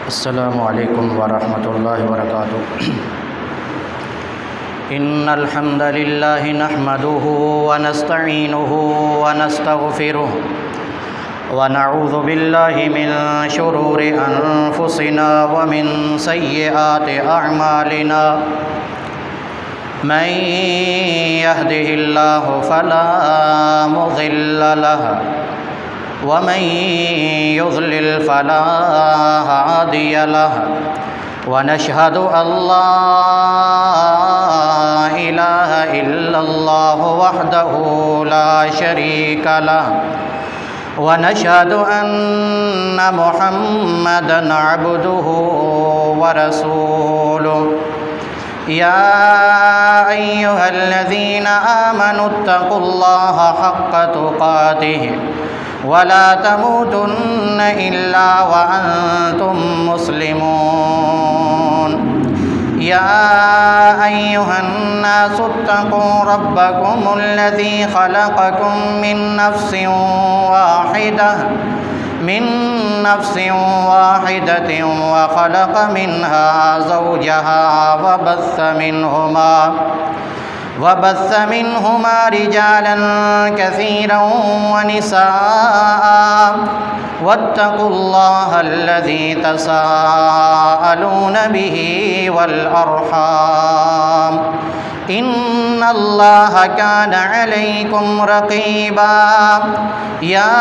السلام علیکم ورحمۃ اللہ وبرکاتہ۔ ان الحمد للہ نحمده ونستعینه ونستغفره ونعوذ باللہ من شرور انفسنا ومن سیئات اعمالنا من يهده الله فلا مضل له ومن يضلل فلا هادي له ونشهد أن لا إله إلا الله وحده لا شريك له ونشهد أن محمدًا عبده ورسوله يا أيها الذين آمنوا اتقوا الله حق تقاته ولا تموتن إلا وأنتم مسلمون يا أيها الناس اتقوا ربكم الذي خلقكم من نفس واحدة وخلق منها زوجها وبث منهما رجالا كثيرا ونساء واتقوا الله الذي تساءلون به والأرحام إن الله كان عليكم رقيبا يا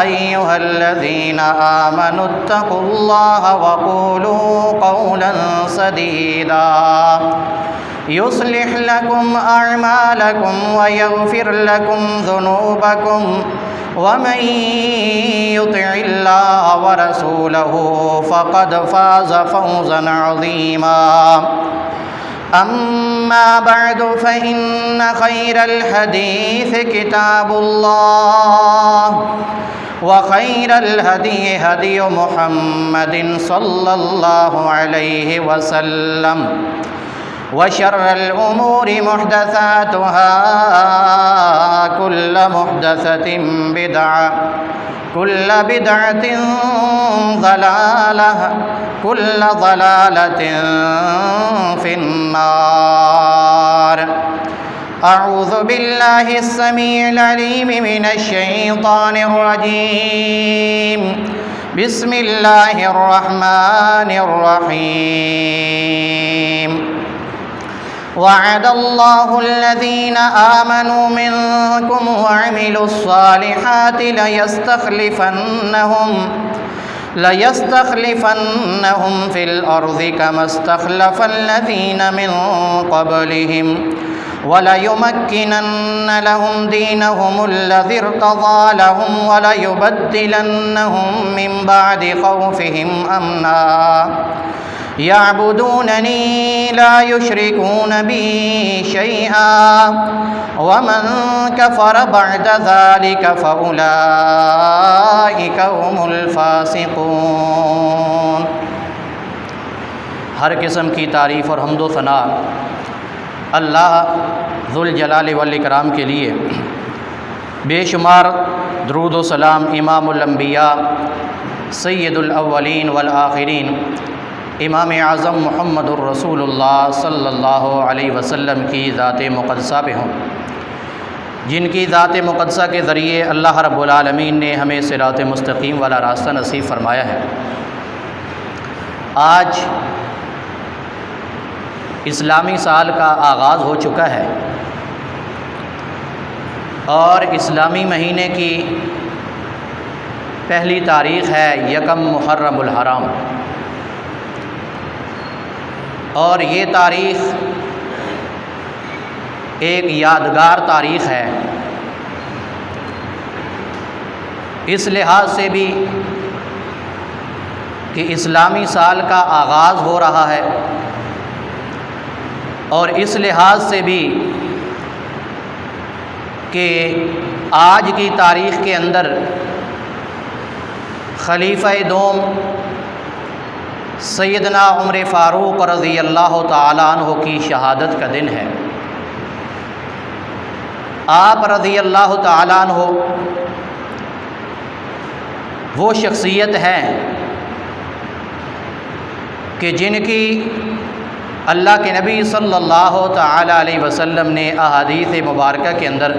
أيها الذين آمنوا اتقوا الله وقولوا قولا سديدا يصلح لكم أعمالكم ويغفر لكم ذنوبكم ومن يطع الله ورسوله فقد فاز فوزا عظيما أما بعد فإن خير الحديث كتاب الله وخير الهدي هدي محمد صلى الله عليه وسلم وشر الأمور محدثاتها كل محدثة بدعة كل بدعة ضلالة كل ضلالة في النار أعوذ بالله السميع العليم من الشيطان الرجيم بسم الله الرحمن الرحيم وعد الله الذين آمنوا منكم وعملوا الصالحات ليستخلفنهم في الأرض كما استخلف الذين من قبلهم وليمكنن لهم دينهم الذي ارتضى لهم وليبدلنهم من بعد خوفهم أمنا يعبدونني لا يشركون بي شيئا ومن كفر بعد ذلك فأولئك هم الفاسقون۔ ہر قسم کی تعریف اور حمد و ثنا اللہ ذوالجلال والاکرام کے لیے، بے شمار درود و سلام امام الانبیاء سید الاولین والآخرین امام اعظم محمد الرسول اللہ صلی اللہ علیہ وسلم کی ذات مقدسہ پہ ہوں، جن کی ذات مقدسہ کے ذریعے اللہ رب العالمین نے ہمیں صراط مستقیم والا راستہ نصیب فرمایا ہے۔ آج اسلامی سال کا آغاز ہو چکا ہے اور اسلامی مہینے کی پہلی تاریخ ہے یکم محرم الحرام، اور یہ تاریخ ایک یادگار تاریخ ہے، اس لحاظ سے بھی کہ اسلامی سال کا آغاز ہو رہا ہے، اور اس لحاظ سے بھی کہ آج کی تاریخ کے اندر خلیفہ دوم سیدنا عمر فاروق رضی اللہ تعالیٰ عنہ کی شہادت کا دن ہے۔ آپ رضی اللہ تعالیٰ عنہ وہ شخصیت ہیں کہ جن کی اللہ کے نبی صلی اللہ تعالی علیہ وسلم نے احادیث مبارکہ کے اندر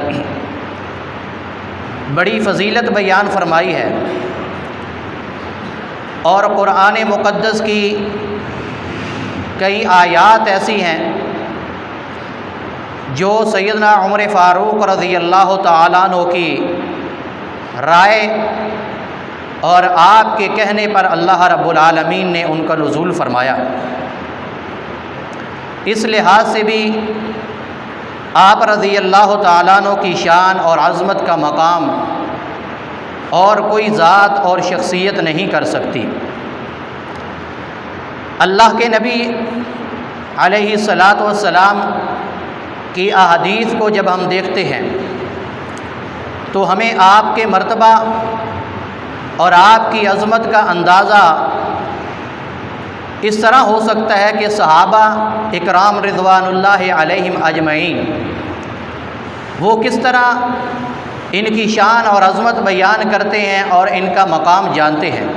بڑی فضیلت بیان فرمائی ہے، اور قرآن مقدس کی کئی آیات ایسی ہیں جو سیدنا عمر فاروق رضی اللہ تعالیٰ عنہ کی رائے اور آپ کے کہنے پر اللہ رب العالمین نے ان کا نزول فرمایا۔ اس لحاظ سے بھی آپ رضی اللہ تعالیٰ عنہ کی شان اور عظمت کا مقام اور کوئی ذات اور شخصیت نہیں کر سکتی۔ اللہ کے نبی علیہ الصلاۃ والسلام کی احادیث کو جب ہم دیکھتے ہیں تو ہمیں آپ کے مرتبہ اور آپ کی عظمت کا اندازہ اس طرح ہو سکتا ہے کہ صحابہ اکرام رضوان اللہ علیہم اجمعین وہ کس طرح ان کی شان اور عظمت بیان کرتے ہیں اور ان کا مقام جانتے ہیں۔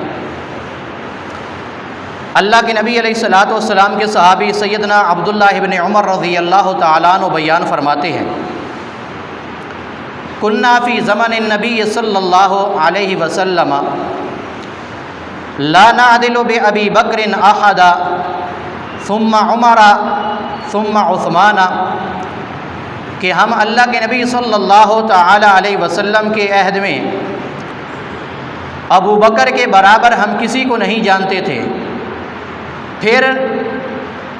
اللہ کے نبی علیہ الصلاۃ والسلام کے صحابی سیدنا عبداللہ ابن عمر رضی اللہ تعالیٰ عنہ بیان فرماتے ہیں، کنا فی زمن النبی صلی اللہ علیہ وسلم لا نعدل بأبی بکر احدا ثم عمر ثم عثمان، کہ ہم اللہ کے نبی صلی اللہ تعالی علیہ وسلم کے عہد میں ابو بکر کے برابر ہم کسی کو نہیں جانتے تھے، پھر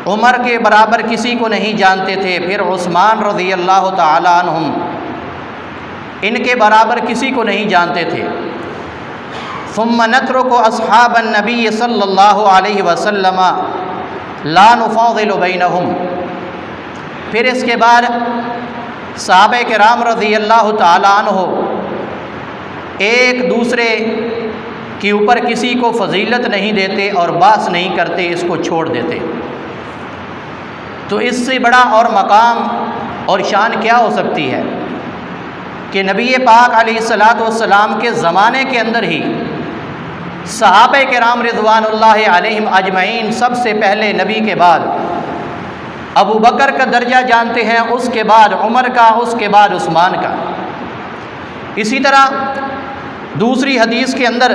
عمر کے برابر کسی کو نہیں جانتے تھے، پھر عثمان رضی اللہ تعالی عنہم ان کے برابر کسی کو نہیں جانتے تھے۔ ثم نترک اصحاب النبی صلی اللہ علیہ وسلم لا نفاضل بینہم، پھر اس کے بعد صحابہ کرام رضی اللہ تعالی عنہ ایک دوسرے کے اوپر کسی کو فضیلت نہیں دیتے اور بحث نہیں کرتے، اس کو چھوڑ دیتے۔ تو اس سے بڑا اور مقام اور شان کیا ہو سکتی ہے کہ نبی پاک علیہ الصلاۃ والسلام کے زمانے کے اندر ہی صحابہ کرام رضوان اللہ علیہم اجمعین سب سے پہلے نبی کے بعد ابو بکر کا درجہ جانتے ہیں، اس کے بعد عمر کا، اس کے بعد عثمان کا۔ اسی طرح دوسری حدیث کے اندر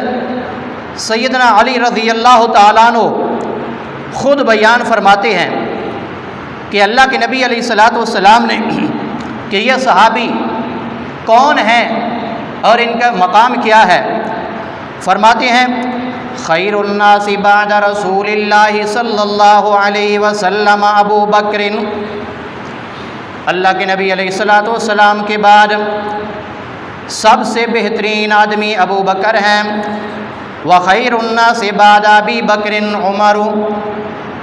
سیدنا علی رضی اللہ تعالیٰ عنہ خود بیان فرماتے ہیں کہ اللہ کے نبی علیہ الصلاۃ والسلام نے کہ یہ صحابی کون ہیں اور ان کا مقام کیا ہے، فرماتے ہیں خیر الناس بعد رسول اللہ صلی اللہ علیہ وسلم ابو بکر، اللہ کے نبی علیہ الصلاۃ والسلام کے بعد سب سے بہترین آدمی ابو بکر ہیں، وخیر الناس بعد ابی بکر عمر،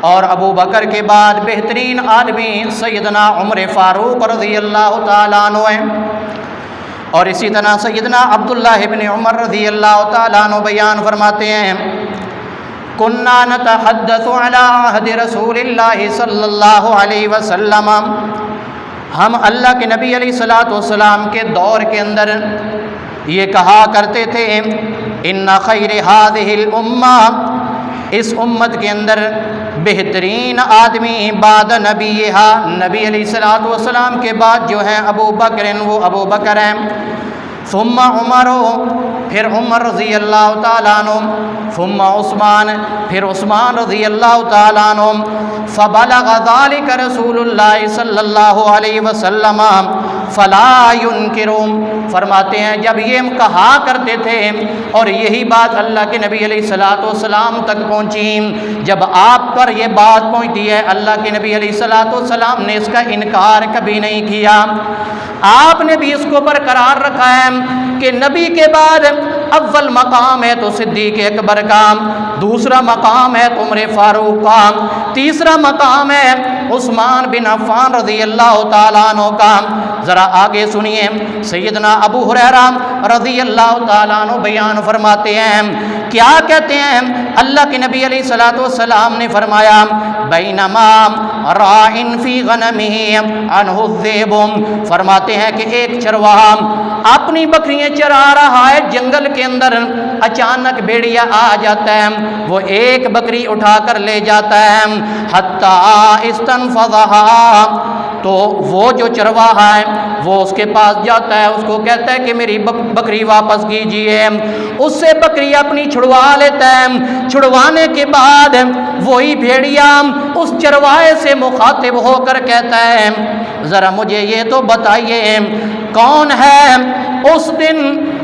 اور ابو بکر کے بعد بہترین آدمی سیدنا عمر فاروق رضی اللہ تعالیٰ عنہ ہیں۔ اور اسی طرح سیدنا عبداللہ ابن عمر رضی اللہ تعالیٰ عنہ بیان فرماتے ہیں کننا نتحدث علی عہد رسول اللہ صلی اللہ علیہ وسلم، ہم اللہ کے نبی علیہ الصلاۃ والسلام کے دور کے اندر یہ کہا کرتے تھے ان خیر هذه الامہ، اس امت کے اندر بہترین آدمی بعد نبیہا، نبی علیہ الصلاۃ والسلام کے بعد جو ہیں ابو بکر، وہ ابو بکر ہیں، ثم عمر، پھر عمر رضی اللہ تعالیٰ عنہ، ثم عثمان، پھر عثمان رضی اللہ تعالیٰ عنہ، فبلغ ذلك رسول اللہ صلی اللہ علیہ وسلم فلا ينکرون، فرماتے ہیں جب یہ کہا کرتے تھے اور یہی بات اللہ کے نبی علیہ الصلاۃ والسلام تک پہنچی، جب آپ پر یہ بات پہنچی ہے اللہ کے نبی علیہ الصلاۃ والسلام نے اس کا انکار کبھی نہیں کیا۔ آپ نے بھی اس کو برقرار رکھا ہے کہ نبی کے بعد اول مقام ہے تو صدیق اکبر کا، دوسرا مقام ہے تو عمر فاروق کا، تیسرا مقام ہے عثمان بن عفان رضی اللہ تعالیٰ عنہ کا۔ ذرا آگے سنیے، سیدنا ابو ہریرہ رضی اللہ تعالیٰ عنہ بیان فرماتے ہیں، کیا کہتے ہیں، اللہ کے نبی علیہ الصلاۃ والسلام نے فرمایا بینما راعن فی غنمہ عنہ الذئب، فرماتے ہیں کہ ایک چرواہا اپنی بکریاں چرا رہا ہے جنگل کے اندر، اچانک بھیڑیا آ جاتا ہے، وہ ایک بکری اٹھا کر لے جاتا ہے، حتی استنفضھا، تو وہ جو چرواہا ہے وہ اس کے پاس جاتا ہے، اس کو کہتا ہے کہ میری بکری واپس کیجئے، اس سے بکری اپنی چھڑوا لیتا ہے، چھڑوانے کے بعد وہی بھیڑیا اس چرواہے سے مخاطب ہو کر کہتا ہے ذرا مجھے یہ تو بتائیے کون ہے اس دن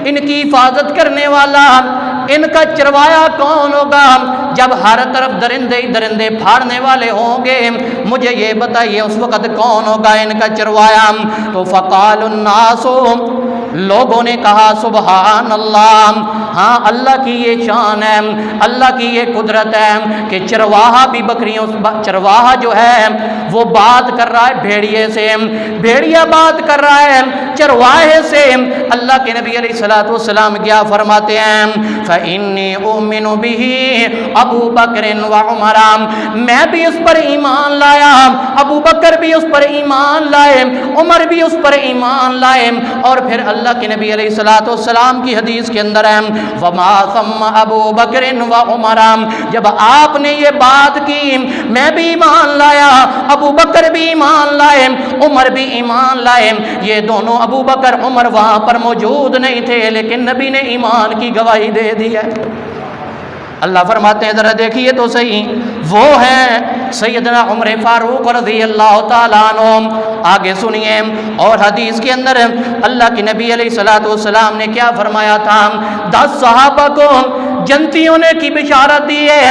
ان کی حفاظت کرنے والا، ان کا چروایا کون ہوگا جب ہر طرف درندے ہی درندے پھاڑنے والے ہوں گے، مجھے یہ بتائیے اس وقت کون ہوگا ان کا چروایا؟ تو فقال الناس، لوگوں نے کہا سبحان اللہ، ہاں اللہ کی یہ شان ہے، اللہ کی یہ قدرت ہے کہ چرواہا بھی بکریوں، چرواہا جو ہے وہ بات کر رہا ہے بھیڑیے سے، بھیڑیا بات کر رہا ہے چرواہے سے۔ اللہ کے نبی علیہ السلام کیا فرماتے ہیں؟ فَإِنِّي أُؤْمِنُ بِهِ ابو بکر وعمر، میں بھی اس پر ایمان لایا، ابو بکر بھی اس پر ایمان لائے، عمر بھی اس پر ایمان لائے۔ اور پھر اللہ کے نبی علیہ السلام کی حدیث کے اندر ہے وَمَا ثَمَّ ابو بکر وعمر، جب آپ نے یہ بات کی میں بھی ایمان لایا، ابو بکر بھی ایمان لائے، عمر بھی ایمان لائے، یہ دونوں ابو بکر عمر وہاں پر موجود نہیں تھے لیکن نبی نے ایمان کی گواہی دے دی ہے۔ اللہ فرماتے ہیں ذرا دیکھیے تو صحیح، وہ ہیں سیدنا عمر فاروق رضی اللہ تعالیٰ عنہ۔ آگے سنیے، اور حدیث کے اندر اللہ کے نبی علیہ السلام نے کیا فرمایا تھا؟ 10 صحابہ کو جنتیوں نے کی بشارت دی ہے،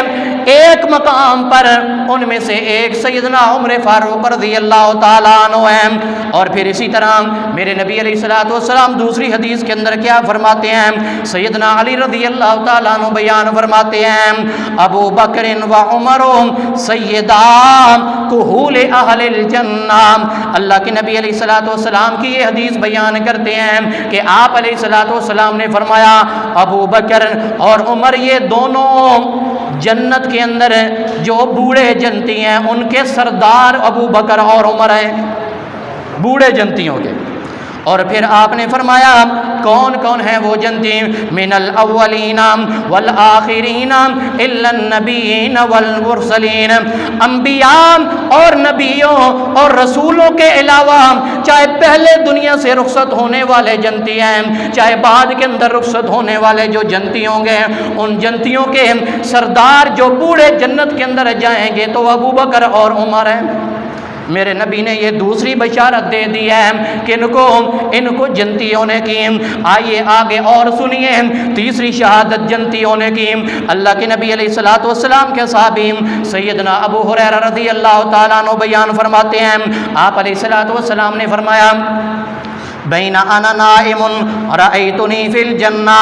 ایک مقام پر ان میں سے ایک سیدنا عمر فاروق رضی اللہ تعالیٰ عنہ ہے۔ اور پھر اسی طرح میرے نبی علیہ السلام دوسری حدیث کے اندر کیا فرماتے ہیں؟ سیدنا علی رضی اللہ تعالیٰ عنہ بیان فرماتے ہیں ابو بکر و عمر سیدا کہول اہل الجنہ۔ اللہ کے نبی علیہ السلام کی یہ حدیث بیان کرتے ہیں کہ آپ علیہ السلام نے فرمایا ابو بکر اور عمر یہ دونوں جنت کے اندر جو بوڑھے جنتی ہیں ان کے سردار ابو بکر اور عمر ہیں، بوڑھے جنتیوں کے۔ اور پھر آپ نے فرمایا کون کون ہیں وہ جنتی؟ من الاولین والآخرین الا النبیین والمرسلین، انبیاء اور نبیوں اور رسولوں کے علاوہ چاہے پہلے دنیا سے رخصت ہونے والے جنتی ہیں چاہے بعد کے اندر رخصت ہونے والے جو جنتی ہوں گے، ان جنتیوں کے سردار جو بوڑھے جنت کے اندر جائیں گے تو ابو بکر اور عمر ہیں۔ میرے نبی نے یہ دوسری بشارت دے دی ہے کہ ان کو جنتیوں نے کی۔ آئیے آگے اور سنیے تیسری شہادت جنتیوں نے کی۔ اللہ کے نبی علیہ السلام کے صحابی سیدنا ابو ہریرہ رضی اللہ تعالیٰ عنہ بیان فرماتے ہیں آپ علیہ السلام نے فرمایا بین انا نائم رأیتنی فی الجنہ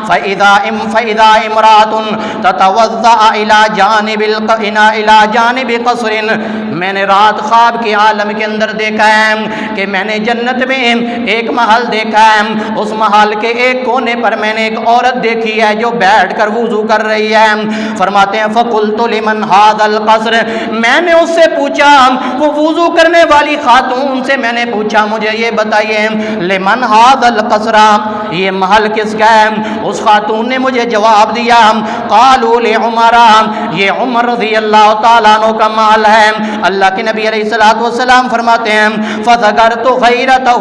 فاذا امرأۃ تتوضأ الی جانب قصر، میں نے رات خواب کے عالم کے اندر دیکھا ہے کہ میں نے جنت میں ایک محل دیکھا ہے، اس محل کے ایک کونے پر میں نے ایک عورت دیکھی ہے جو بیٹھ کر وضو کر رہی ہے۔ فرماتے ہیں فقلت لمن ھذا القصر، میں نے اس سے پوچھا، وہ وضو کرنے والی خاتون سے میں نے پوچھا مجھے یہ بتائیے لمن ھذا القصر، یہ محل کس کا ہے؟ اس خاتون نے مجھے جواب دیا قالوا لعمر، یہ عمر رضی اللہ تعالیٰ عنہ کا محل ہے۔ اللہ کے نبی علیہ السلام فرماتے ہیں فذکرت غیرتہ،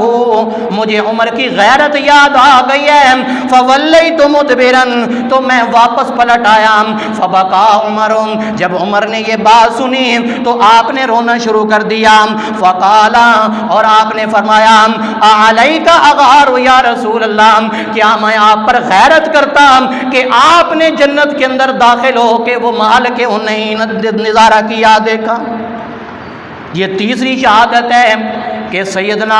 مجھے عمر کی غیرت یاد آ گئی ہے، فولیت مدبرا، تو میں واپس پلٹ آیا، فبکا عمر، جب عمر نے یہ بات سنی تو آپ نے رونا شروع کر دیا، فقالا، اور آپ نے فرمایا علیک اغار یا رسول اللہ، کیا میں آپ پر غیرت کرتا کہ آپ نے جنت کے اندر داخل ہو کے وہ محل کے انہیں نظارہ کیا دیکھا؟ یہ تیسری شہادت ہے کہ سیدنا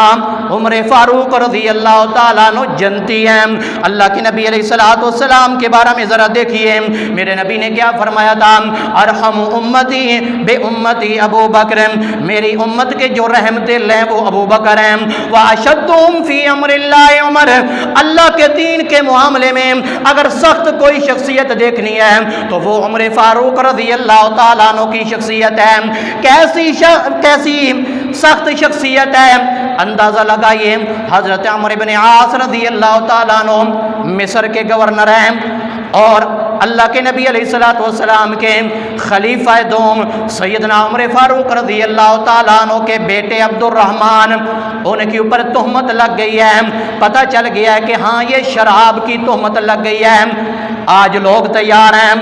عمر فاروق رضی اللہ تعالیٰ عنہ جنتی ہیں۔ اللہ کے نبی علیہ السلام کے بارے میں ذرا دیکھیے میرے نبی نے کیا فرمایا تھا؟ ارحم امتی بے امتی ابو بکر، میری امت کے جو رحم دل ہیں وہ ابو بکر ہیں، واشدہم فی امر اللہ عمر، اللہ کے دین کے معاملے میں اگر سخت کوئی شخصیت دیکھنی ہے تو وہ عمر فاروق رضی اللہ تعالیٰ عنہ کی شخصیت ہے۔ کیسی سخت شخصیت ہے، اندازہ لگائیے، حضرت عمرو بن عاص رضی اللہ تعالیٰ عنہ مصر کے گورنر ہیں اور اللہ کے نبی علیہ الصلوۃ والسلام کے خلیفہ دوم سیدنا عمر فاروق رضی اللہ تعالیٰ عنہ کے بیٹے عبد الرحمن، ان کے اوپر تہمت لگ گئی ہے، پتہ چل گیا ہے کہ ہاں یہ شراب کی تہمت لگ گئی ہے۔ آج لوگ تیار ہیں،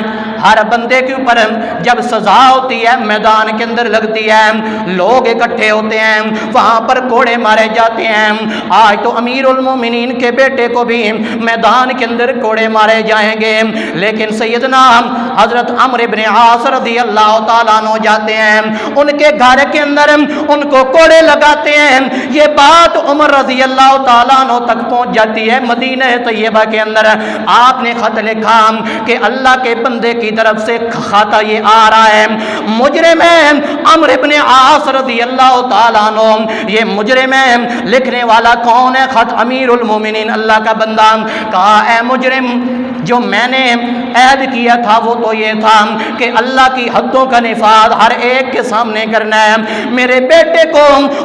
ہر بندے کے اوپر جب سزا ہوتی ہے میدان کے اندر لگتی ہے، لوگ اکٹھے ہوتے ہیں، وہاں پر کوڑے مارے جاتے ہیں۔ آج تو امیر المومنین کے بیٹے کو بھی میدان کے اندر کوڑے مارے جائیں گے، لیکن سیدنا حضرت عمرو بن عاص رضی اللہ تعالیٰ عنہ جاتے ہیں، ان کے گھر کے اندر ان کو کوڑے لگاتے ہیں۔ یہ بات عمر رضی اللہ تعالیٰ عنہ تک پہنچ جاتی ہے مدینہ طیبہ کے اندر۔ آپ نے خط لکھا کہ اللہ کے بندے کی طرف سے خطا یہ آ رہا ہے، مجرم ہے عمرو بن عاص رضی اللہ تعالیٰ عنہ۔ یہ مجرم ہے، لکھنے والا کون ہے؟ خط امیر المومنین اللہ کا بندہ۔ کہا اے مجرم، جو میں نے عہد کیا تھا وہ تو یہ تھا کہ اللہ کی حدوں کا نفاذ ہر ایک کے سامنے کرنا ہے۔ میرے بیٹے کو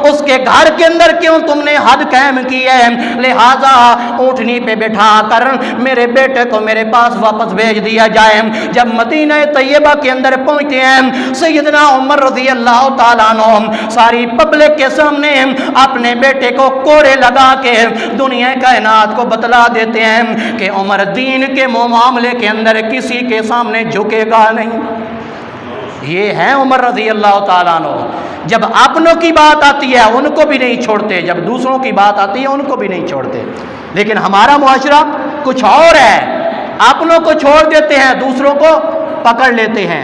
اس کے گھر کے اندر کیوں تم نے حد قائم کی ہے؟ لہذا اونٹنی پہ بٹھا کر میرے بیٹے کو میرے پاس واپس بھیج دیا جائے۔ جب مدینہ طیبہ کے اندر پہنچتے ہیں، سیدنا عمر رضی اللہ تعالیٰ عنہ ساری پبلک کے سامنے اپنے بیٹے کو کوڑے لگا کے دنیا کائنات کو بتلا دیتے ہیں کہ عمر دین کے معاملے کے اندر کسی کے سامنے جھکے گا نہیں۔ یہ ہیں عمر رضی اللہ تعالیٰ عنہ، جب اپنوں کی بات آتی ہے ان کو بھی نہیں چھوڑتے، جب دوسروں کی بات آتی ہے ان کو بھی نہیں چھوڑتے۔ لیکن ہمارا معاشرہ کچھ اور ہے، اپنوں کو چھوڑ دیتے ہیں، دوسروں کو پکڑ لیتے ہیں۔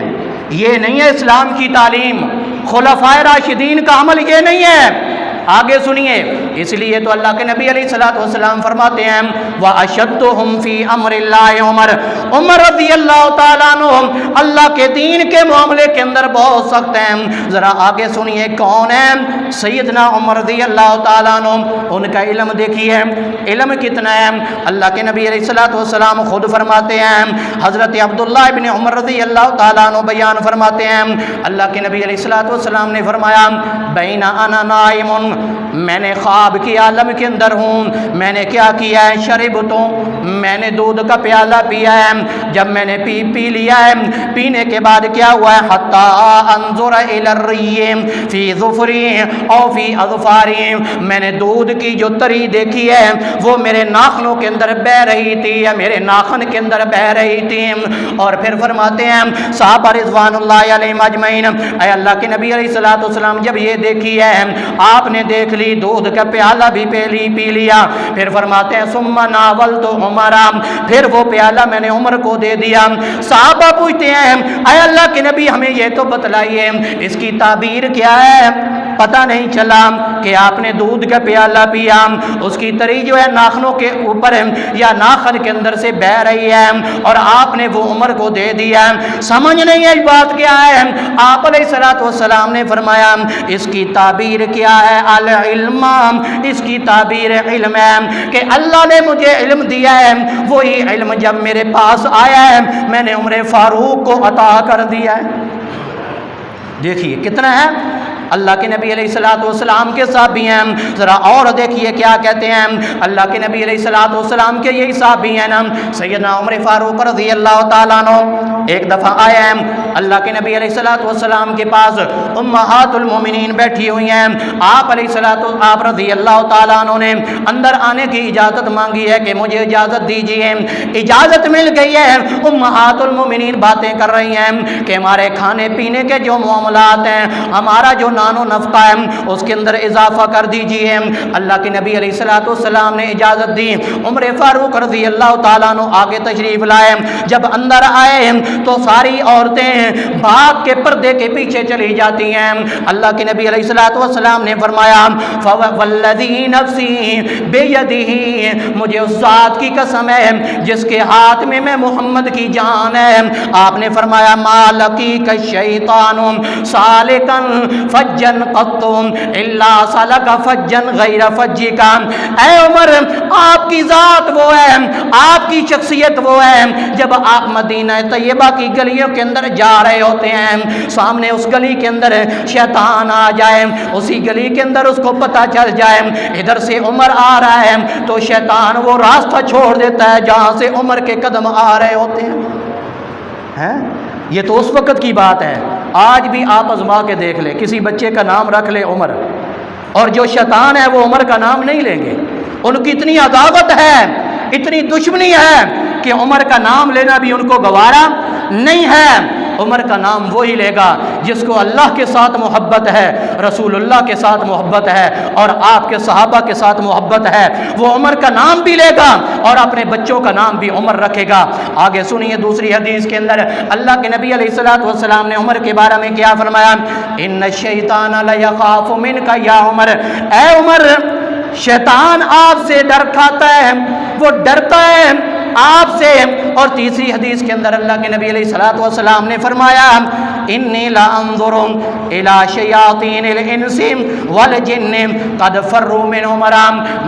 یہ نہیں ہے اسلام کی تعلیم، خلفائے راشدین کا عمل یہ نہیں ہے۔ آگے سنیے، اس لیے تو اللہ کے نبی علیہ الصلوۃ والسلام فرماتے ہیں وَأَشَدُّهُمْ فِي أَمْرِ اللَّهِ عمر، عمر رضی اللہ تعالیٰ عنہ اللہ کے دین کے معاملے کے اندر بہت سخت ہیں۔ ذرا آگے سنیے کون ہیں سیدنا عمر رضی اللہ تعالیٰ عنہ، ان کا علم دیکھیے، علم کتنا ہے۔ اللہ کے نبی علیہ الصلوۃ والسلام خود فرماتے ہیں، حضرت عبداللہ ابن عمر رضی اللہ تعالیٰ عنہ بیان فرماتے ہیں، اللہ کے نبی علیہ الصلوۃ والسلام نے فرمایا بین انا نائم، میں نے خواب کی عالم کے اندر ہوں، میں نے کیا کیا ہے؟ شربتو، میں نے دودھ کا پیالہ پیا ہے، جب میں نے پی لیا ہے، پینے کے بعد کیا ہوا ہے؟ حتی انظر الی الری فی ظفری او فی اظفاری، میں نے دودھ کی جو تری دیکھی ہے وہ میرے ناخنوں کے اندر بہ رہی تھی یا میرے ناخن کے اندر بہ رہی تھی۔ اور پھر فرماتے ہیں صحابہ رضوان اللہ علیہم اجمعین، اے اللہ کے نبی علیہ الصلوۃ والسلام جب یہ دیکھی ہے، آپ نے دیکھ لی، دودھ کا پیالہ بھی پی لیا، پھر فرماتے ہیں ثم ناولت عمر، پھر وہ پیالہ میں نے عمر کو دے دیا۔ صحابہ پوچھتے ہیں اے اللہ کے نبی ہمیں یہ تو بتلائیے اس کی تعبیر کیا ہے؟ پتہ نہیں چلا کہ آپ نے دودھ کا پیالہ پیا، اس کی تری جو ہے ناخنوں کے اوپر یا ناخن کے اندر سے بہ رہی ہے اور آپ نے وہ عمر کو دے دیا، سمجھ نہیں ہے بات کیا ہے؟ آپ علیہ الصلوۃ والسلام نے فرمایا اس کی تعبیر کیا ہے؟ العلم، اس کی تعبیر علم ہے کہ اللہ نے مجھے علم دیا ہے، وہی علم جب میرے پاس آیا ہے میں نے عمر فاروق کو عطا کر دیا ہے۔ دیکھیے کتنا ہے، اللہ کے نبی علیہ الصلوۃ والسلام کے صحابی ہیں۔ ذرا اور دیکھیے کیا کہتے ہیں اللہ کے نبی علیہ الصلوۃ والسلام کے یہی صحابی ہیں نا سیدنا عمر فاروق رضی اللہ تعالیٰ عنہ۔ ایک دفعہ آئے ہیں اللہ کے نبی علیہ الصلوۃ والسلام کے پاس امہات المومنین بیٹھی ہوئی ہیں، آپ رضی اللہ تعالیٰ عنہ نے اندر آنے کی اجازت مانگی ہے کہ مجھے اجازت دیجیے۔ اجازت مل گئی ہے، امہات المومنین باتیں کر رہی ہیں کہ ہمارے کھانے پینے کے جو معاملات ہیں، ہمارا جو نان و نفقہ ہے اس کے اندر اضافہ کر دیجئے۔ اللہ کے نبی علیہ الصلوۃ والسلام نے اجازت دی، عمر فاروق رضی اللہ تعالیٰ عنہ آگے تشریف لائے۔ جب اندر آئے تو ساری عورتیں بھاگ کے پردے کے پیچھے چلی جاتی ہیں۔ اللہ کے نبی علیہ الصلوۃ والسلام نے فرمایا فوالذی نفسی بیدہ، مجھے اس ذات کی قسم ہے جس کے ہاتھ میں محمد کی جان ہے، آپ نے فرمایا ما لقیک الشیطان سالکا فجن قطم الا سلک فجن غیر فجک۔ اے عمر، آپ کی ذات وہ ہے، آپ کی شخصیت وہ ہے، جب آپ مدینہ طیبہ کی گلیوں کے اندر جا رہے ہوتے ہیں، سامنے اس گلی کے اندر شیطان آ جائے، اسی گلی کے اندر اس کو پتہ چل جائے ادھر سے عمر آ رہا ہے، تو شیطان وہ راستہ چھوڑ دیتا ہے جہاں سے عمر کے قدم آ رہے ہوتے ہیں۔ یہ تو اس وقت کی بات ہے، آج بھی آپ آزما کے دیکھ لیں، کسی بچے کا نام رکھ لے عمر، اور جو شیطان ہے وہ عمر کا نام نہیں لیں گے، ان کی اتنی عداوت ہے، اتنی دشمنی ہے کہ عمر کا نام لینا بھی ان کو گوارا نہیں ہے۔ عمر کا نام وہی لے گا جس کو اللہ کے ساتھ محبت ہے، رسول اللہ کے ساتھ محبت ہے، اور آپ کے صحابہ کے ساتھ محبت ہے، وہ عمر کا نام بھی لے گا اور اپنے بچوں کا نام بھی عمر رکھے گا۔ آگے سنیے دوسری حدیث کے اندر اللہ کے نبی علیہ السلام نے عمر کے بارے میں کیا فرمایا؟ ان الشیطان لیخاف منک یا عمر، اے عمر، شیطان آپ سے ڈر کھاتا ہے، وہ ڈرتا ہے آپ سے۔ اور تیسری حدیث کے اندر اللہ کے نبی علیہ السلام نے فرمایا انی لانظر الی شیاطین الانس والجن قد فروا من عمر،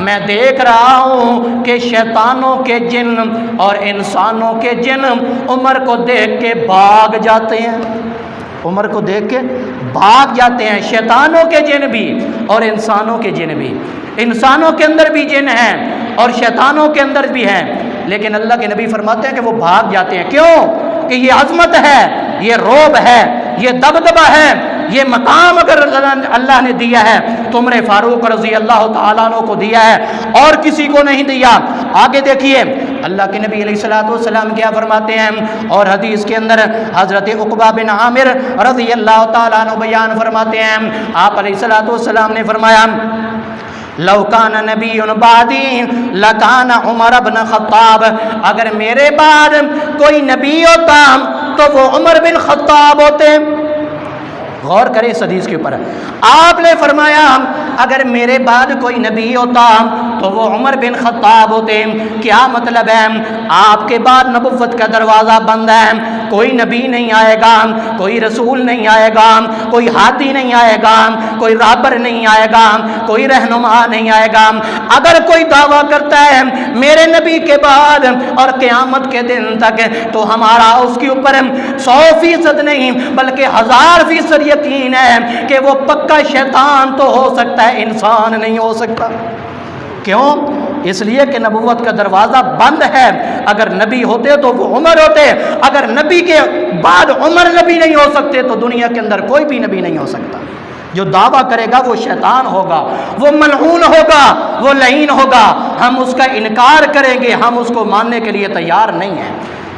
میں دیکھ رہا ہوں کہ شیطانوں کے جن اور انسانوں کے جن عمر کو دیکھ کے بھاگ جاتے ہیں، عمر کو دیکھ کے بھاگ جاتے ہیں، شیطانوں کے جن بھی اور انسانوں کے جن بھی۔ انسانوں کے اندر بھی جن ہیں اور شیطانوں کے اندر بھی ہیں، لیکن اللہ کے نبی فرماتے ہیں کہ وہ بھاگ جاتے ہیں۔ کیوں؟ کہ یہ عظمت ہے، یہ رعب ہے، یہ دبدبہ ہے، یہ مقام اگر اللہ نے دیا ہے تو عمر فاروق رضی اللہ تعالیٰ عنہ کو دیا ہے اور کسی کو نہیں دیا۔ آگے دیکھیے اللہ کے نبی علیہ السلام کیا فرماتے ہیں، اور حدیث کے اندر حضرت عقبہ بن عامر رضی اللہ تعالیٰ عنہ بیان فرماتے ہیں، آپ علیہ السلام نے فرمایا لو کان نبی بعدی لکان عمر بن خطاب، اگر میرے بعد کوئی نبی ہوتا تو وہ عمر بن خطاب ہوتے۔ غور کریں اس حدیث کے اوپر، آپ نے فرمایا اگر میرے بعد کوئی نبی ہوتا تو وہ عمر بن خطاب ہوتے۔ کیا مطلب ہے؟ آپ کے بعد نبوت کا دروازہ بند ہے، کوئی نبی نہیں آئے گا، کوئی رسول نہیں آئے گا، کوئی ہادی نہیں آئے گا، کوئی رابر نہیں آئے گا، کوئی رہنما نہیں آئے گا۔ اگر کوئی دعویٰ کرتا ہے میرے نبی کے بعد اور قیامت کے دن تک، تو ہمارا اس کے اوپر 100% نہیں بلکہ 1000% یقین ہے کہ وہ پکا شیطان تو ہو سکتا ہے، انسان نہیں ہو سکتا۔ کیوں؟ اس لیے کہ نبوت کا دروازہ بند ہے۔ اگر نبی ہوتے تو وہ عمر ہوتے، اگر نبی کے بعد عمر نبی نہیں ہو سکتے تو دنیا کے اندر کوئی بھی نبی نہیں ہو سکتا۔ جو دعویٰ کرے گا وہ شیطان ہوگا، وہ ملعون ہوگا، وہ لعین ہوگا۔ ہم اس کا انکار کریں گے، ہم اس کو ماننے کے لیے تیار نہیں ہیں۔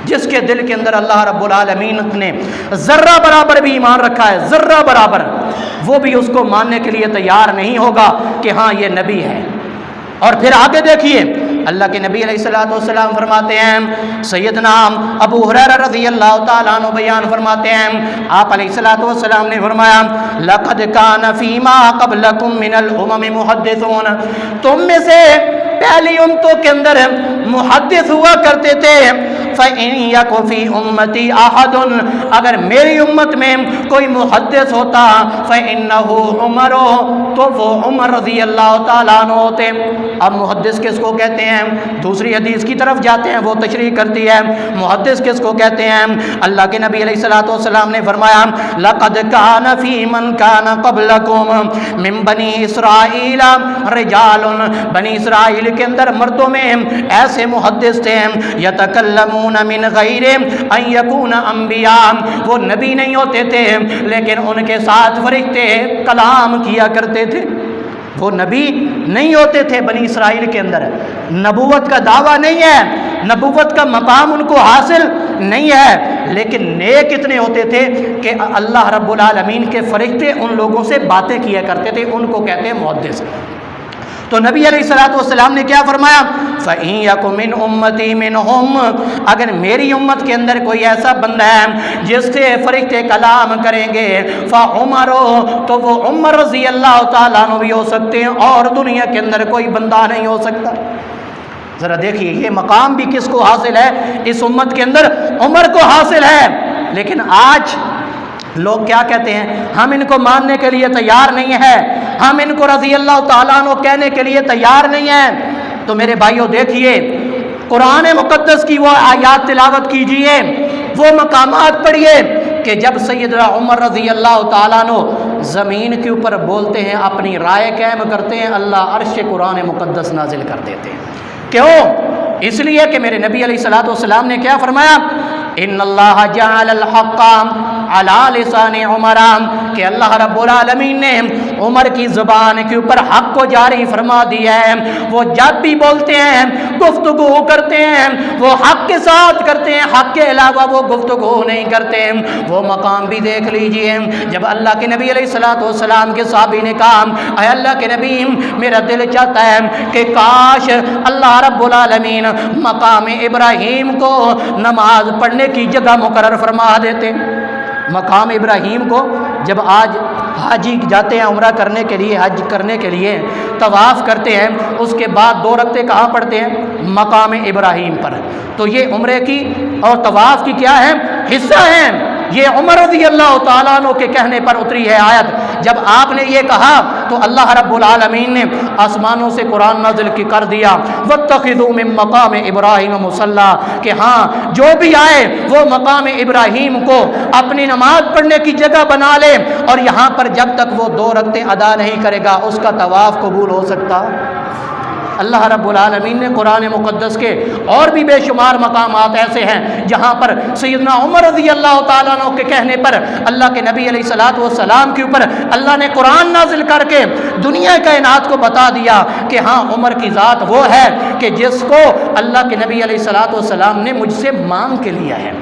جس کے دل کے اندر اللہ رب العالمین نے ذرہ برابر بھی ایمان رکھا ہے، ذرہ برابر، وہ بھی اس کو ماننے کے لیے تیار نہیں ہوگا کہ ہاں یہ نبی ہے۔ اور پھر آگے دیکھیے اللہ کے نبی علیہ السلام فرماتے ہیں، سیدنا ابو ہریرہ رضی اللہ تعالیٰ عنہ بیان فرماتے ہیں، آپ علیہ السلام نے فرمایا لقد کان فیما قبلکم من الامم محدثون، تم میں سے پہلی امتوں کے اندر محدث ہوا کرتے تھے۔ فَإِن يَكُ فِي أُمَّتِي أَحَدٌ، اگر میری امت میں کوئی محدث ہوتا فَإِنَّهُ عُمَرُ، تو وہ عمر رضی اللہ تعالیٰ عنہ ہوتے۔ اب محدث کس کو کہتے ہیں؟ دوسری حدیث کی طرف جاتے ہیں، وہ تشریح کرتی ہے محدث کس کو کہتے ہیں۔ اللہ کے نبی علیہ السلام نے فرمایا لَقَدْ كَانَ فِي مَنْ كَانَ قَبْلَكُمْ مِنْ بَنِي إِسْرَائِيلَ رِجَالٌ، بنی اسرائیل کے اندر مردوں میں ایسے محدث تھے یتکلمون من غیر ان یکون انبیاء، وہ نبی نہیں ہوتے تھے لیکن ان کے ساتھ فرشتے کلام کیا کرتے تھے۔ وہ نبی نہیں ہوتے تھے بنی اسرائیل کے اندر، نبوت کا دعویٰ نہیں ہے، نبوت کا مقام ان کو حاصل نہیں ہے، لیکن نیک اتنے ہوتے تھے کہ اللہ رب العالمین کے فرشتے ان لوگوں سے باتیں کیا کرتے تھے، ان کو کہتے ہیں محدث۔ تو نبی علیہ السلام نے کیا فرمایا؟ فَإِن يَكُ مِنْ أُمَّتِي مِنْهُمْ، اگر میری امت کے اندر کوئی ایسا بندہ ہے جس سے فرشتے کلام کریں گے فَعُمَرُ، تو وہ عمر رضی اللہ تعالیٰ عنہ بھی ہو سکتے ہیں، اور دنیا کے اندر کوئی بندہ نہیں ہو سکتا۔ ذرا دیکھیے یہ مقام بھی کس کو حاصل ہے؟ اس امت کے اندر عمر کو حاصل ہے، لیکن آج لوگ کیا کہتے ہیں؟ ہم ان کو ماننے کے لیے تیار نہیں ہیں، ہم ان کو رضی اللہ تعالیٰ عنہ کہنے کے لیے تیار نہیں ہیں۔ تو میرے بھائیوں دیکھیے، قرآن مقدس کی وہ آیات تلاوت کیجئے، وہ مقامات پڑھیے کہ جب سیدنا عمر رضی اللہ تعالیٰ عنہ زمین کے اوپر بولتے ہیں، اپنی رائے قائم کرتے ہیں، اللہ عرش قرآن مقدس نازل کر دیتے ہیں۔ کیوں؟ اس لیے کہ میرے نبی علیہ الصلوۃ والسلام نے کیا فرمایا؟ ان اللہ جعل الحق علی لسان عمر، کہ اللہ رب العالمین نے عمر کی زبان کے اوپر حق کو جاری فرما دیا ہے۔ وہ جب بھی بولتے ہیں، گفتگو کرتے ہیں، وہ حق کے ساتھ کرتے ہیں، حق کے علاوہ وہ گفتگو نہیں کرتے۔ وہ مقام بھی دیکھ لیجئے جب اللہ کے نبی علیہ الصلوۃ والسلام کے صحابی نے کہا، اے اللہ کے نبی، میرا دل چاہتا ہے کہ کاش اللہ رب العالمین مقام ابراہیم کو نماز پڑھنے کی جگہ مقرر فرما دیتے۔ مقام ابراہیم کو جب آج حاجی جاتے ہیں عمرہ کرنے کے لیے، حج کرنے کے لیے طواف کرتے ہیں، اس کے بعد 2 رکعتیں کہاں پڑھتے ہیں؟ مقام ابراہیم پر۔ تو یہ عمرے کی اور طواف کی کیا ہے؟ حصہ ہیں۔ یہ عمر رضی اللہ تعالیٰ عنہ کے کہنے پر اتری ہے آیت۔ جب آپ نے یہ کہا تو اللہ رب العالمین نے آسمانوں سے قرآن نازل کر دیا، واتخذوا من مقام ابراہیم مصلی، کہ ہاں جو بھی آئے وہ مقام ابراہیم کو اپنی نماز پڑھنے کی جگہ بنا لے، اور یہاں پر جب تک وہ 2 رکعتیں ادا نہیں کرے گا اس کا طواف قبول ہو سکتا؟ اللہ رب العالمین نے قرآن مقدس کے اور بھی بے شمار مقامات ایسے ہیں جہاں پر سیدنا عمر رضی اللہ تعالیٰ عنہ کے کہنے پر اللہ کے نبی علیہ الصلوۃ والسلام کے اوپر اللہ نے قرآن نازل کر کے دنیا کائنات کو بتا دیا کہ ہاں عمر کی ذات وہ ہے کہ جس کو اللہ کے نبی علیہ الصلوۃ والسلام نے مجھ سے مانگ کے لیا ہے۔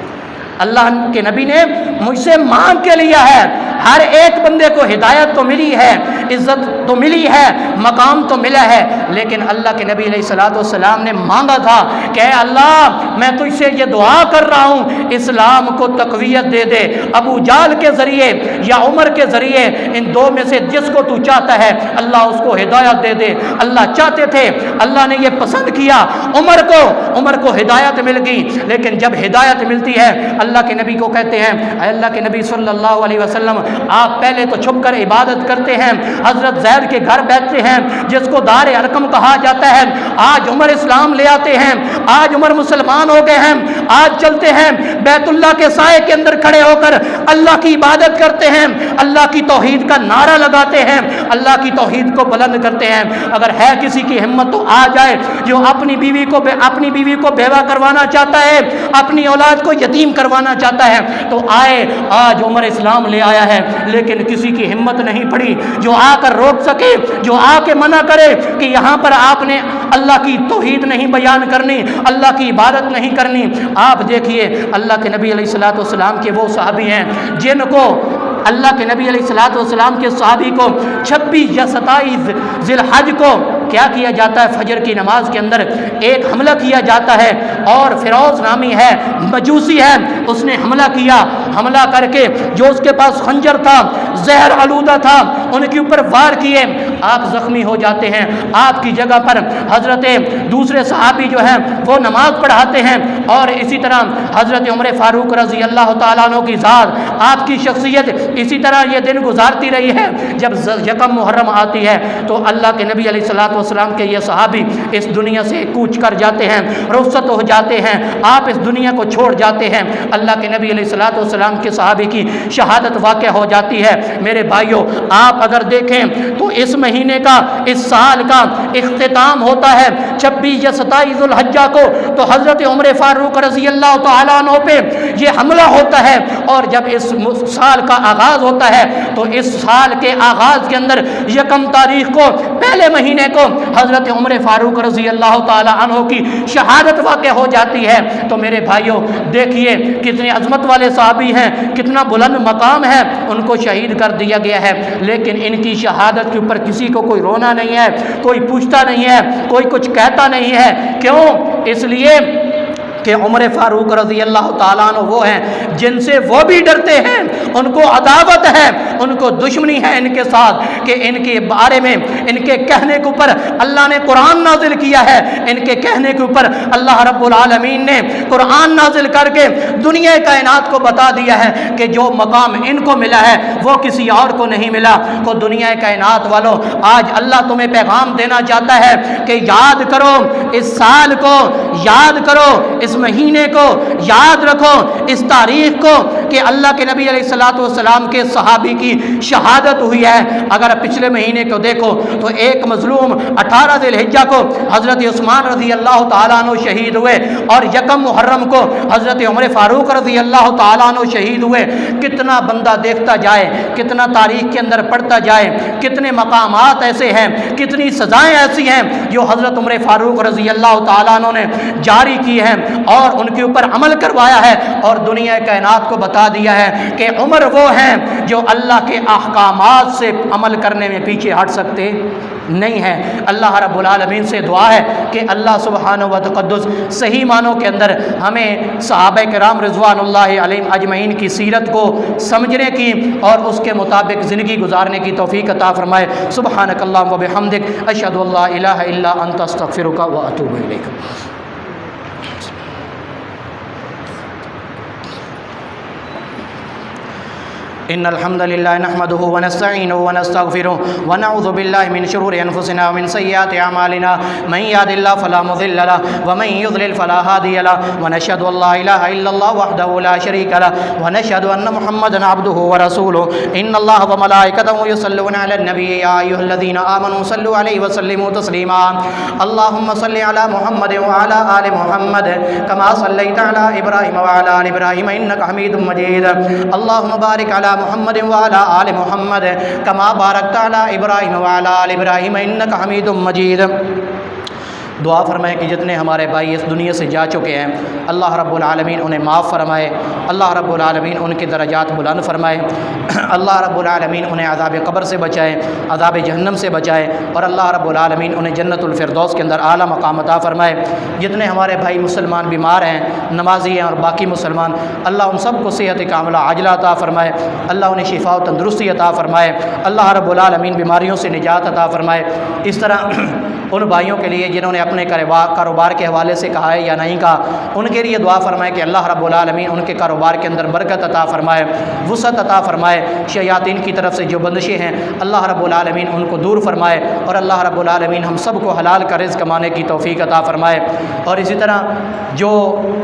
اللہ کے نبی نے مجھ سے مانگ کے لیا ہے۔ ہر ایک بندے کو ہدایت تو ملی ہے، عزت تو ملی ہے، مقام تو ملا ہے، لیکن اللہ کے نبی علیہ الصلوۃ والسلام نے مانگا تھا کہ اے اللہ میں تجھ سے یہ دعا کر رہا ہوں، اسلام کو تقویت دے دے، ابو جہل کے ذریعے یا عمر کے ذریعے، ان 2 میں سے جس کو تو چاہتا ہے اللہ اس کو ہدایت دے دے۔ اللہ چاہتے تھے، اللہ نے یہ پسند کیا عمر کو ہدایت مل گئی، لیکن جب ہدایت ملتی ہے اللہ کے نبی کو کہتے ہیں، اے اللہ کے نبی صلی اللہ علیہ وسلم آپ پہلے تو چھپ کر عبادت کرتے ہیں، حضرت زید کے گھر بیٹھتے ہیں جس کو دار ارقم کہا جاتا ہے، آج عمر اسلام لے آتے ہیں، آج عمر مسلمان ہو گئے ہیں، آج چلتے ہیں بیت اللہ کے سائے کے اندر کھڑے ہو کر اللہ کی عبادت کرتے ہیں، اللہ کی توحید کا نعرہ لگاتے ہیں، اللہ کی توحید کو بلند کرتے ہیں۔ اگر ہے کسی کی ہمت تو آ جائے جو اپنی بیوی کو بیوہ کروانا چاہتا ہے، اپنی اولاد کو یتیم کروانا چاہتا ہے تو آئے۔ آج عمر اسلام لے آیا ہے لیکن کسی کی ہمت نہیں پڑی جو آ کر روک سکے، جو آ کے منع کرے کہ یہاں پر آپ نے اللہ کی توحید نہیں بیان کرنی، اللہ کی عبادت نہیں کرنی۔ آپ دیکھیے اللہ کے نبی علیہ الصلوۃ والسلام کے وہ صحابی ہیں جن کو اللہ کے نبی علیہ الصلوۃ والسلام کے صحابی کو 26 یا 27 ذی الحج کو کیا کیا جاتا ہے؟ فجر کی نماز کے اندر ایک حملہ کیا جاتا ہے، اور فیروز نامی ہے، مجوسی ہے، اس نے حملہ کر کے جو اس کے پاس خنجر تھا، زہر آلودہ تھا، ان کے اوپر وار کیے، آپ زخمی ہو جاتے ہیں۔ آپ کی جگہ پر حضرت دوسرے صحابی جو ہیں وہ نماز پڑھاتے ہیں، اور اسی طرح حضرت عمر فاروق رضی اللہ تعالیٰ عنہ کی ذات، آپ کی شخصیت اسی طرح یہ دن گزارتی رہی ہے۔ جب یکم محرم آتی ہے تو اللہ کے نبی علیہ الصلوۃ والسلام کے یہ صحابی اس دنیا سے کوچ کر جاتے ہیں، رخصت ہو جاتے ہیں، آپ اس دنیا کو چھوڑ جاتے ہیں۔ اللہ کے نبی علیہ الصلوۃ والسلام کے صحابی کی شہادت واقع ہو جاتی ہے۔ میرے بھائیوں آپ اگر دیکھیں تو اس مہینے کا، اس سال کا اختتام ہوتا ہے 26 یا 27 ذی الحجہ کو، تو حضرت عمر فاروق رضی اللہ تعالیٰ عنہ پہ یہ حملہ ہوتا ہے، اور جب اس سال کا آغاز ہوتا ہے تو اس سال کے آغاز کے اندر یکم تاریخ کو، پہلے مہینے کو حضرت عمر فاروق رضی اللہ تعالیٰ عنہ کی شہادت واقع ہو جاتی ہے۔ تو میرے بھائیوں دیکھیے کتنے عظمت والے صحابی ہیں، کتنا بلند مقام ہے، ان کو شہید کر دیا گیا ہے، لیکن ان کی شہادت کے اوپر کسی کو کوئی رونا نہیں ہے، کوئی پوچھتا نہیں ہے، کوئی کچھ کہتا نہیں ہے۔ کیوں؟ اس لیے کہ عمر فاروق رضی اللہ تعالیٰ عنہ وہ ہیں جن سے وہ بھی ڈرتے ہیں، ان کو عداوت ہے ان کو دشمنی ہے ان کے ساتھ کہ ان کے بارے میں ان کے کہنے کے اوپر اللہ نے قرآن نازل کیا ہے، ان کے کہنے کے اوپر اللہ رب العالمین نے قرآن نازل کر کے دنیا کائنات کو بتا دیا ہے کہ جو مقام ان کو ملا ہے وہ کسی اور کو نہیں ملا۔ تو دنیا کائنات والوں، آج اللہ تمہیں پیغام دینا چاہتا ہے کہ یاد کرو اس سال کو، یاد کرو اس مہینے کو، یاد رکھو اس تاریخ کو کہ اللہ کے نبی علیہ السلام کے صحابی کی شہادت ہوئی ہے۔ اگر پچھلے مہینے کو دیکھو تو ایک مظلوم 18 ذی الحجہ کو حضرت عثمان رضی اللہ تعالیٰ عنہ شہید ہوئے، اور یکم محرم کو حضرت عمر فاروق رضی اللہ تعالیٰ عنہ شہید ہوئے۔ کتنا بندہ دیکھتا جائے، کتنا تاریخ کے اندر پڑھتا جائے، کتنے مقامات ایسے ہیں، کتنی سزائیں ایسی ہیں جو حضرت عمر فاروق رضی اللہ تعالیٰ عنہ نے جاری کی ہیں اور ان کے اوپر عمل کروایا ہے، اور دنیا کائنات کو بتا دیا ہے کہ عمر وہ ہیں جو اللہ کے احکامات سے عمل کرنے میں پیچھے ہٹ سکتے نہیں ہے۔ اللہ رب العالمین سے دعا ہے کہ اللہ سبحانہ و تقدس صحیح معنوں کے اندر ہمیں صحابہ کرام رضوان اللہ علیہم اجمعین کی سیرت کو سمجھنے کی اور اس کے مطابق زندگی گزارنے کی توفیق عطا فرمائے۔ سبحانک اللہم و بحمدک، اشہد ان لا الہ الا انت، استغفرک و اتوب الیک۔ ان الحمد لله نحمده ونستعينه ونستغفره ونعوذ بالله من شرور انفسنا ومن سيئات اعمالنا، من يهد الله فلا مضل له ومن يضلل فلا هادي له، ونشهد ان لا اله الا الله وحده لا شريك له، ونشهد ان محمدا عبده ورسوله۔ ان الله وملائكته يصلون على النبي يا ايها الذين امنوا صلوا عليه وسلموا تسليما۔ اللهم صل على محمد وعلى ال محمد كما صليت على ابراهيم وعلى ال ابراهيم انك حميد مجيد۔ اللهم بارك على محمد وعلى آل محمد كما باركت على إبراهيم وعلى آل إبراهيم إنك حميد مجيد۔ دعا فرمائے کہ جتنے ہمارے بھائی اس دنیا سے جا چکے ہیں اللہ رب العالمین انہیں معاف فرمائے، اللہ رب العالمین ان کے درجات بلند فرمائے، اللہ رب العالمین انہیں عذاب قبر سے بچائے، عذاب جہنم سے بچائے، اور اللہ رب العالمین انہیں جنت الفردوس کے اندر اعلیٰ مقام عطا فرمائے۔ جتنے ہمارے بھائی مسلمان بیمار ہیں، نمازی ہیں اور باقی مسلمان، اللہ ان سب کو صحت کاملہ عاجلہ عطا فرمائے، اللہ انہیں شفا و تندرستی عطا فرمائے، اللہ رب العالمین بیماریوں سے نجات عطا فرمائے۔ اس طرح ان بھائیوں کے لیے جنہوں نے اپنے کاروبار کے حوالے سے کہا ہے یا نہیں کہا، ان کے لیے دعا فرمائے کہ اللہ رب العالمین ان کے کاروبار کے اندر برکت عطا فرمائے، وسعت عطا فرمائے، شیاطین کی طرف سے جو بندشیں ہیں اللہ رب العالمین ان کو دور فرمائے، اور اللہ رب العالمین ہم سب کو حلال کا رزق کمانے کی توفیق عطا فرمائے۔ اور اسی طرح جو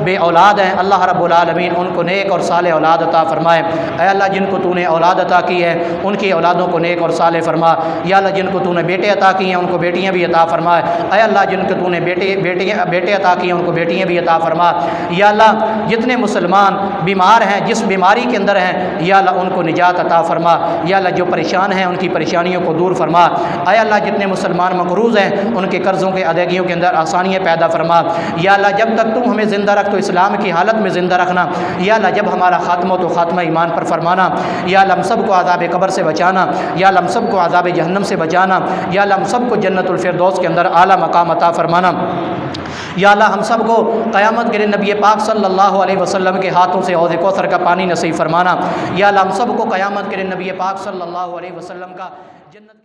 بے اولاد ہیں اللہ رب العالمین ان کو نیک اور صالح اولاد عطا فرمائے۔ اے اللہ جن کو تو نے اولاد عطا کی ہے ان کی اولادوں کو نیک اور صالح فرما، یا اللہ جن کو تو نے بیٹے عطا کی ہیں ان کو بیٹیاں بھی عطا فرمائے، اے اللہ جن کو تو نے بیٹے عطا کیے ان کو بیٹیاں بھی عطا فرما، یا اللہ جتنے مسلمان بیمار ہیں جس بیماری کے اندر ہیں یا اللہ ان کو نجات عطا فرما، یا اللہ جو پریشان ہیں ان کی پریشانیوں کو دور فرما، اے اللہ جتنے مسلمان مقروض ہیں ان کے قرضوں کے ادائیگیوں کے اندر آسانیاں پیدا فرما، یا اللہ جب تک تم ہمیں زندہ رکھ تو اسلام کی حالت میں زندہ رکھنا، یا اللہ جب ہمارا خاتمہ ہو تو خاتمہ ایمان پر فرمانا، یا اللہ ہم سب کو عذاب قبر سے بچانا، یا اللہ ہم سب کو عذاب جہنم سے بچانا، یا اللہ ہم سب کو جنت الفردوس کے اندر اعلیٰ مقام عطا فرمانا، یا اللہ ہم سب کو قیامت کے دن نبی پاک صلی اللہ علیہ وسلم کے ہاتھوں سے حوض کوثر کا پانی نصیب فرمانا، یا اللہ ہم سب کو قیامت کے دن نبی پاک صلی اللہ علیہ وسلم کا جنت